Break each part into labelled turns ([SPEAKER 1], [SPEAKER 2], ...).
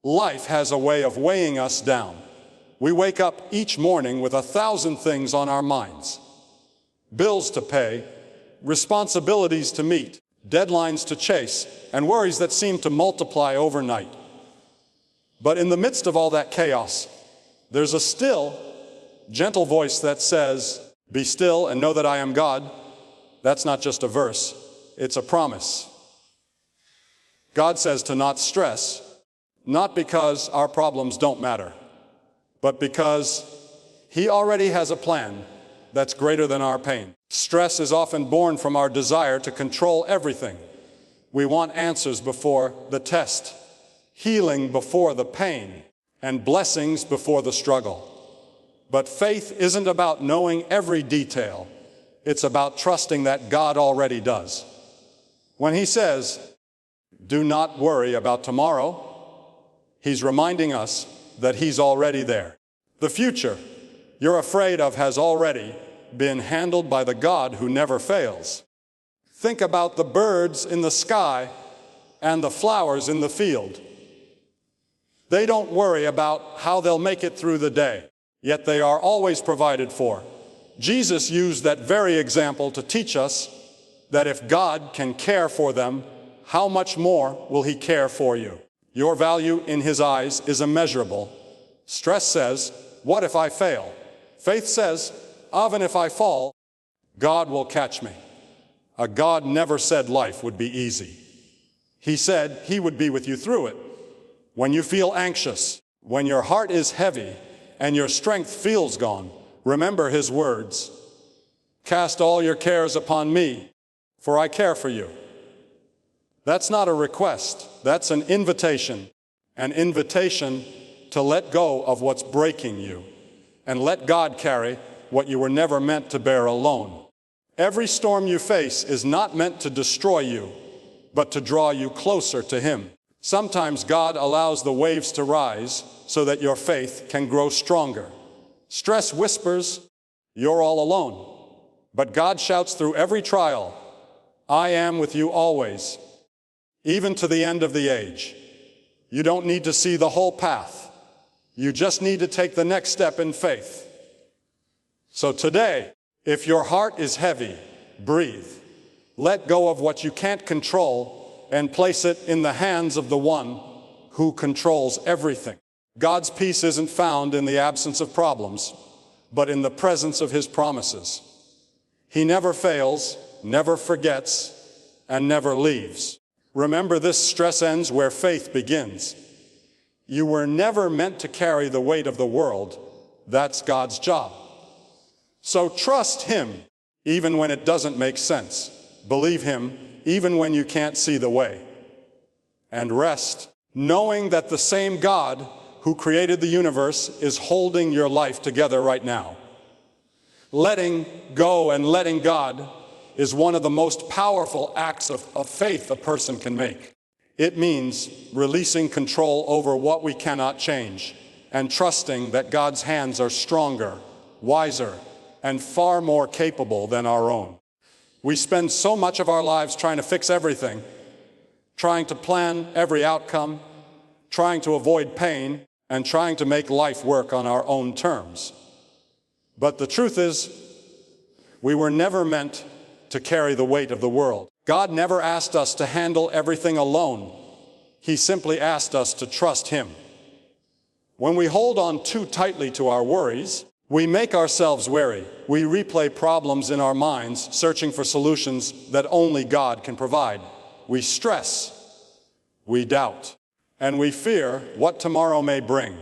[SPEAKER 1] Life has a way of weighing us down. We wake up each morning with 1,000 things on our minds. Bills to pay, responsibilities to meet, deadlines to chase, and worries that seem to multiply overnight. But in the midst of all that chaos, there's a still, gentle voice that says, "Be still and know that I am God." That's not just a verse, it's a promise. God says to not stress, not because our problems don't matter, but because He already has a plan that's greater than our pain. Stress is often born from our desire to control everything. We want answers before the test, healing before the pain, and blessings before the struggle. But faith isn't about knowing every detail. It's about trusting that God already does. When He says, "Do not worry about tomorrow," He's reminding us that He's already there. The future you're afraid of has already been handled by the God who never fails. Think about the birds in the sky and the flowers in the field. They don't worry about how they'll make it through the day, yet they are always provided for. Jesus used that very example to teach us that if God can care for them, how much more will He care for you? Your value in His eyes is immeasurable. Stress says, "What if I fail?" Faith says, "Even if I fall, God will catch me." A God never said life would be easy. He said He would be with you through it. When you feel anxious, when your heart is heavy, and your strength feels gone, remember His words. "Cast all your cares upon me, for I care for you." That's not a request, that's an invitation to let go of what's breaking you and let God carry what you were never meant to bear alone. Every storm you face is not meant to destroy you, but to draw you closer to Him. Sometimes God allows the waves to rise so that your faith can grow stronger. Stress whispers, "You're all alone." But God shouts through every trial, "I am with you always, even to the end of the age." You don't need to see the whole path. You just need to take the next step in faith. So today, if your heart is heavy, breathe. Let go of what you can't control and place it in the hands of the one who controls everything. God's peace isn't found in the absence of problems, but in the presence of His promises. He never fails, never forgets, and never leaves. Remember, this stress ends where faith begins. You were never meant to carry the weight of the world. That's God's job. So trust Him even when it doesn't make sense. Believe Him even when you can't see the way. And rest, knowing that the same God who created the universe is holding your life together right now. Letting go and letting God is one of the most powerful acts of faith a person can make. It means releasing control over what we cannot change and trusting that God's hands are stronger, wiser, and far more capable than our own. We spend so much of our lives trying to fix everything, trying to plan every outcome, trying to avoid pain, and trying to make life work on our own terms. But the truth is, we were never meant to carry the weight of the world. God never asked us to handle everything alone. He simply asked us to trust Him. When we hold on too tightly to our worries, we make ourselves weary. We replay problems in our minds, searching for solutions that only God can provide. We stress, we doubt, and we fear what tomorrow may bring.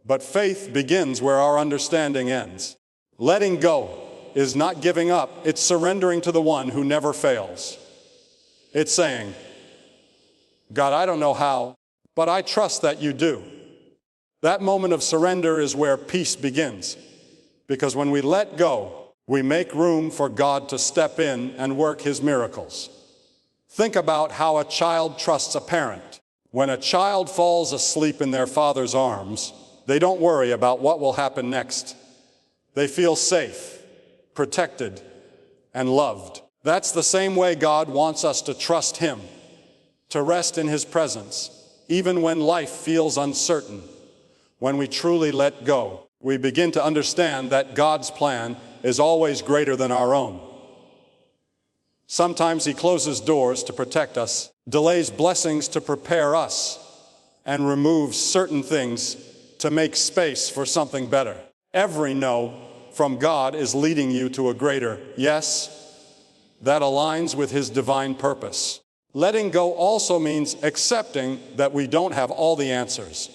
[SPEAKER 1] But faith begins where our understanding ends. Letting go is not giving up, it's surrendering to the one who never fails. It's saying, "God, I don't know how, but I trust that you do." That moment of surrender is where peace begins. Because when we let go, we make room for God to step in and work His miracles. Think about how a child trusts a parent. When a child falls asleep in their father's arms, they don't worry about what will happen next. They feel safe, protected, and loved. That's the same way God wants us to trust Him, to rest in His presence, Even when life feels uncertain, when we truly let go, we begin to understand that God's plan is always greater than our own. Sometimes He closes doors to protect us, delays blessings to prepare us, and removes certain things to make space for something better. Every no from God is leading you to a greater yes that aligns with His divine purpose. Letting go also means accepting that we don't have all the answers.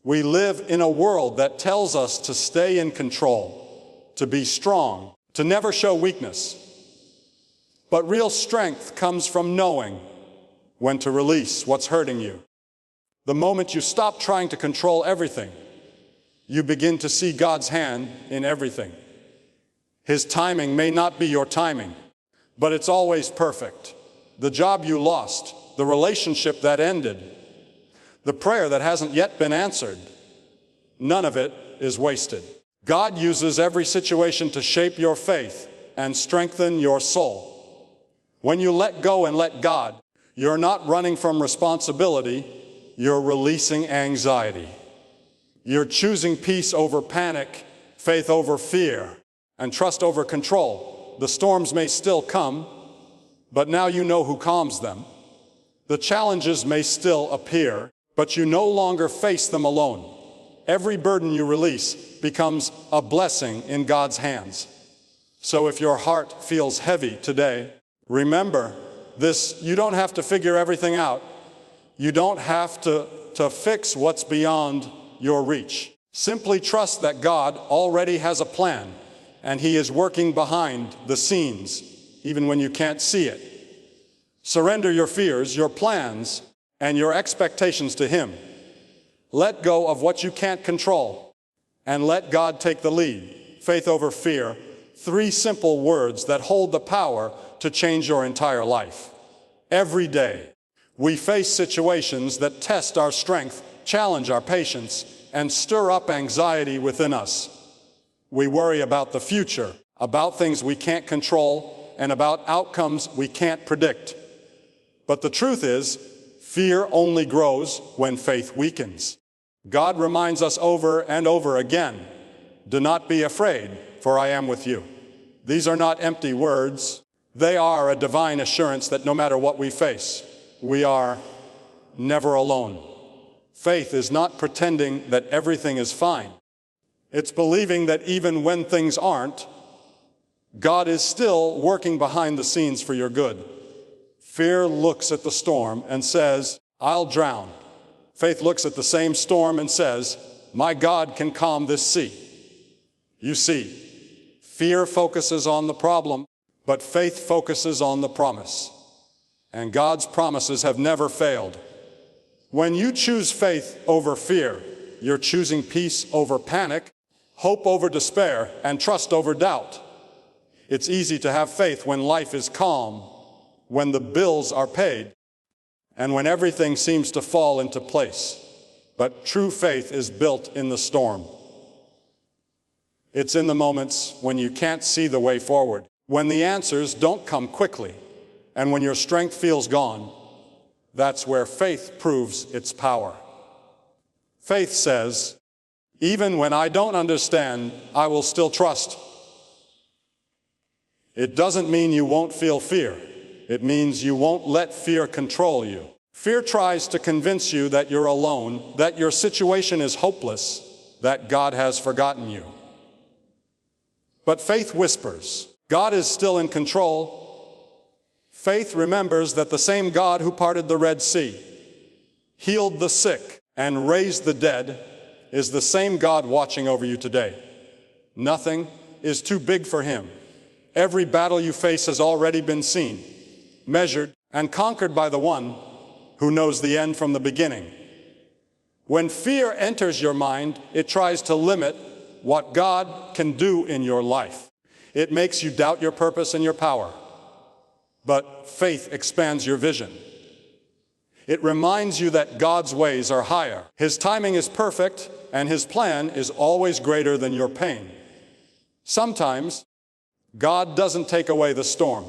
[SPEAKER 1] We live in a world that tells us to stay in control, to be strong, to never show weakness. But real strength comes from knowing when to release what's hurting you. The moment you stop trying to control everything, you begin to see God's hand in everything. His timing may not be your timing, but it's always perfect. The job you lost, the relationship that ended, the prayer that hasn't yet been answered, none of it is wasted. God uses every situation to shape your faith and strengthen your soul. When you let go and let God, you're not running from responsibility, you're releasing anxiety. You're choosing peace over panic, faith over fear, and trust over control. The storms may still come, but now you know who calms them. The challenges may still appear, but you no longer face them alone. Every burden you release becomes a blessing in God's hands. So if your heart feels heavy today, remember this: you don't have to figure everything out. You don't have to fix what's beyond your reach. Simply trust that God already has a plan, and He is working behind the scenes, even when you can't see it. Surrender your fears, your plans, and your expectations to Him. Let go of what you can't control, and let God take the lead. Faith over fear. 3 simple words that hold the power to change your entire life. Every day, we face situations that test our strength, challenge our patience, and stir up anxiety within us. We worry about the future, about things we can't control, and about outcomes we can't predict. But the truth is, fear only grows when faith weakens. God reminds us over and over again, "Do not be afraid, for I am with you." These are not empty words. They are a divine assurance that no matter what we face, we are never alone. Faith is not pretending that everything is fine. It's believing that even when things aren't, God is still working behind the scenes for your good. Fear looks at the storm and says, "I'll drown." Faith looks at the same storm and says, "My God can calm this sea." You see, fear focuses on the problem, but faith focuses on the promise. And God's promises have never failed. When you choose faith over fear, you're choosing peace over panic, hope over despair, and trust over doubt. It's easy to have faith when life is calm, when the bills are paid, and when everything seems to fall into place. But true faith is built in the storm. It's in the moments when you can't see the way forward, when the answers don't come quickly, and when your strength feels gone. That's where faith proves its power. Faith says, "Even when I don't understand, I will still trust." It doesn't mean you won't feel fear. It means you won't let fear control you. Fear tries to convince you that you're alone, that your situation is hopeless, that God has forgotten you. But faith whispers, God is still in control. Faith remembers that the same God who parted the Red Sea, healed the sick, and raised the dead is the same God watching over you today. Nothing is too big for Him. Every battle you face has already been seen, measured, and conquered by the one who knows the end from the beginning. When fear enters your mind, it tries to limit what God can do in your life. It makes you doubt your purpose and your power. But faith expands your vision. It reminds you that God's ways are higher. His timing is perfect, and His plan is always greater than your pain. Sometimes, God doesn't take away the storm.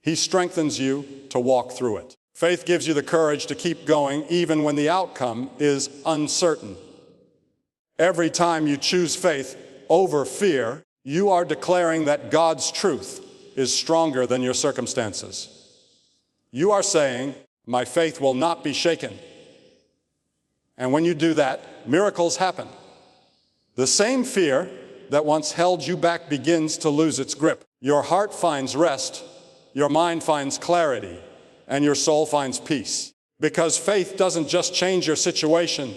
[SPEAKER 1] He strengthens you to walk through it. Faith gives you the courage to keep going even when the outcome is uncertain. Every time you choose faith over fear, you are declaring that God's truth is stronger than your circumstances. You are saying, my faith will not be shaken. And when you do that, miracles happen. The same fear that once held you back begins to lose its grip. Your heart finds rest, your mind finds clarity, and your soul finds peace. Because faith doesn't just change your situation,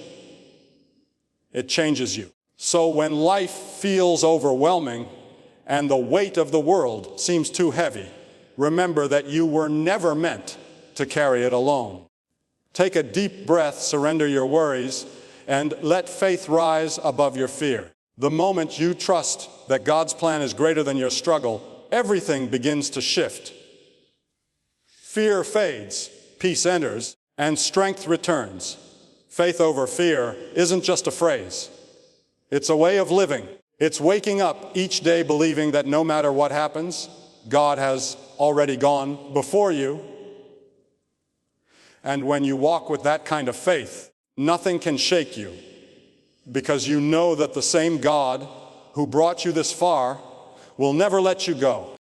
[SPEAKER 1] it changes you. So when life feels overwhelming and the weight of the world seems too heavy, remember that you were never meant to carry it alone. Take a deep breath, surrender your worries, and let faith rise above your fear. The moment you trust that God's plan is greater than your struggle, everything begins to shift. Fear fades, peace enters, and strength returns. Faith over fear isn't just a phrase. It's a way of living. It's waking up each day believing that no matter what happens, God has already gone before you. And when you walk with that kind of faith, nothing can shake you, because you know that the same God who brought you this far will never let you go.